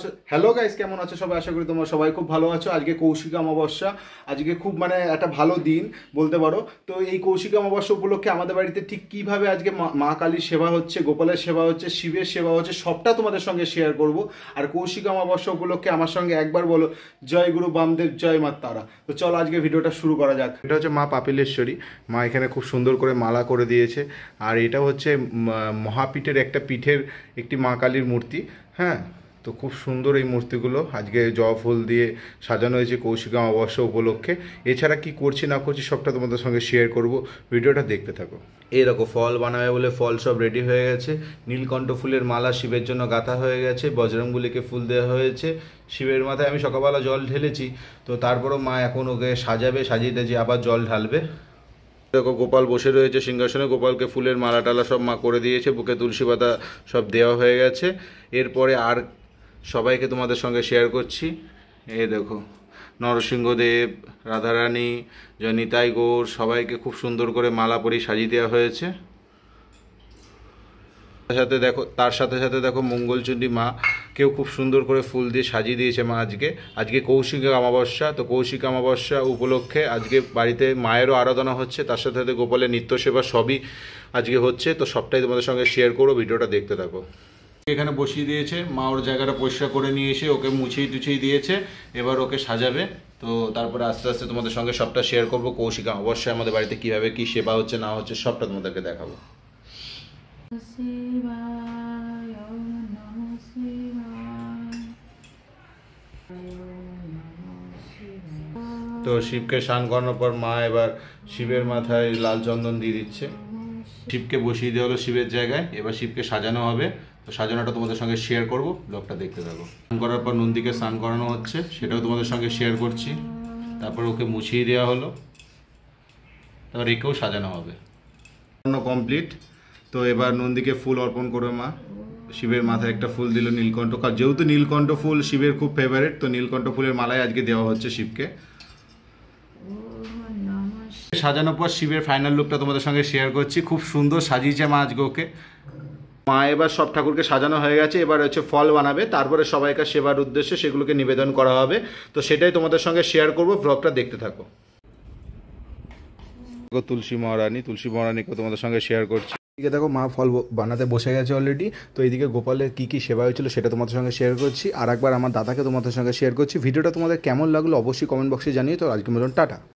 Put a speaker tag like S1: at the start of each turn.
S1: আছো? Hello guys, কেমন আছো সবাই? আশা করি তোমরা সবাই খুব ভালো আছো। আজকে কৌশিক অমাবস্যা, আজকে খুব একটা ভালো দিন বলতে পারো। তো এই কৌশিক অমাবস্যা উপলক্ষে আমাদের বাড়িতে ঠিক কিভাবে আজকে মা কালীর সেবা হচ্ছে, গোপালের সেবা হচ্ছে, শিবের সেবা হচ্ছে, সবটা তোমাদের সঙ্গে শেয়ার করব। আর কৌশিক অমাবস্যা উপলক্ষে আমার সঙ্গে একবার বলো জয় গুরু বামদেব, জয় মা তারা। তো চলো আজকে ভিডিওটা শুরু করা যাক। এটা হচ্ছে মা পাপিলেশ্বরী। মা এখানে খুব সুন্দর করে মালা করে দিয়েছে। আর এটা হচ্ছে মহাপীঠের পিঠের একটি মা কালীর মূর্তি। হ্যাঁ, তো খুব সুন্দর এই মূর্তিগুলো আজকে জবা ফুল দিয়ে সাজানো হয়েছে কৌশিক অমাবস্যা উপলক্ষে। এছাড়া কি করছি না করছি সবটা তোমাদের সঙ্গে শেয়ার করব, ভিডিওটা দেখতে থাকো। এই দেখো, ফল বানাবে বলে ফল সব রেডি হয়ে গেছে। নীলকণ্ঠ ফুলের মালা শিবের জন্য গাঁথা হয়ে গেছে, বজরংবলীকে ফুল দেওয়া হয়েছে। শিবের মাথায় আমি সকালবেলা জল ঢেলেছি, তো তারপরও মা এখন ওকে সাজাবে, সাজিয়ে দিয়ে আবার জল ঢালবে। দেখো, গোপাল বসে রয়েছে সিংহাসনে। গোপালকে ফুলের মালা টালা সব মা করে দিয়েছে, বুকে তুলসী পাতা সব দেওয়া হয়ে গেছে। এরপরে আর সবাইকে তোমাদের সঙ্গে শেয়ার করছি। এই দেখো, নরসিংহদেব, রাধারানী, নিতাই গৌর সবাইকে খুব সুন্দর করে মালা পরিয়ে সাজিয়ে দেওয়া হয়েছে। তার সাথে সাথে দেখো মঙ্গলচণ্ডী মা কেউ খুব সুন্দর করে ফুল দিয়ে সাজিয়ে দিয়েছে মা। আজকে কৌশিক অমাবস্যা, তো কৌশিক অমাবস্যা উপলক্ষে আজকে বাড়িতে মায়েরও আরাধনা হচ্ছে, তার সাথে সাথে গোপালের নিত্য সেবা সবই আজকে হচ্ছে। তো সবটাই তোমাদের সঙ্গে শেয়ার করো, ভিডিওটা দেখতে থাকো। এখানে বসিয়ে দিয়েছে মা, ওর জায়গাটা পরিষ্কার করে নিয়ে এসে ওকে মুছিয়ে টুছিয়ে দিয়েছে। এবার ওকে সাজাবে। তো তারপরে আস্তে আস্তে তোমাদের সঙ্গে সবটা শেয়ার করবো। কৌশিক অমাবস্যায় আমাদের বাড়িতে কীভাবে কী সেবা হচ্ছে না হচ্ছে সবটা তোমাদেরকে দেখাবো। তো শিবকে স্নান করানোর পর মা এবার শিবের মাথায় লাল চন্দন দিয়ে দিচ্ছে। শিবকে বসিয়ে দেওয়া হলো শিবের জায়গায়, এবার শিবকে সাজানো হবে। তো সাজানোটা তোমাদের সঙ্গে শেয়ার করব, ব্লগটা দেখতে থাকো। স্নান করার পর নন্দীকে স্নান করানো হচ্ছে, সেটাও তোমাদের সঙ্গে শেয়ার করছি। তারপর ওকে মুছিয়ে দেওয়া হলো, তারপর একেও সাজানো হবে। কমপ্লিট। তো এবার নন্দীকে ফুল অর্পণ করে মা শিবের মাথায় একটা ফুল দিল নীলকণ্ঠ, যেহেতু নীলকণ্ঠ ফুল শিবের খুব ফেভারিট, তো নীলকণ্ঠ ফুলের মালাই আজকে দেওয়া হচ্ছে শিবকে। সাজানোর পর শিবের ফাইনাল লুকটা তোমাদের সঙ্গে শেয়ার করছি। খুব সুন্দর সাজিয়েছে মা আজকে ওকে। মা এবার সব ঠাকুরকে সাজানো হয়ে গেছে, এবার হচ্ছে ফল বানাবে, তারপরে সবাইকার সেবার উদ্দেশ্যে সেগুলোকে নিবেদন করা হবে। তো সেটাই তোমাদের সঙ্গে শেয়ার করব, ব্লগটা দেখতে থাকো। তুলসী মহারানীকে তোমাদের সঙ্গে শেয়ার করছি। এদিকে দেখো, মা ফল বানাতে বসে গেছে অলরেডি। তো এইদিকে গোপালের কী সেবা হয়েছিল সেটা তোমাদের সঙ্গে শেয়ার করছি। আর একবার আমার দাদাকে তোমাদের সঙ্গে শেয়ার করছি। ভিডিওটা তোমাদের কেমন লাগলো অবশ্যই কমেন্ট বক্সে জানিয়ে। তো আজকের মতন টাটা।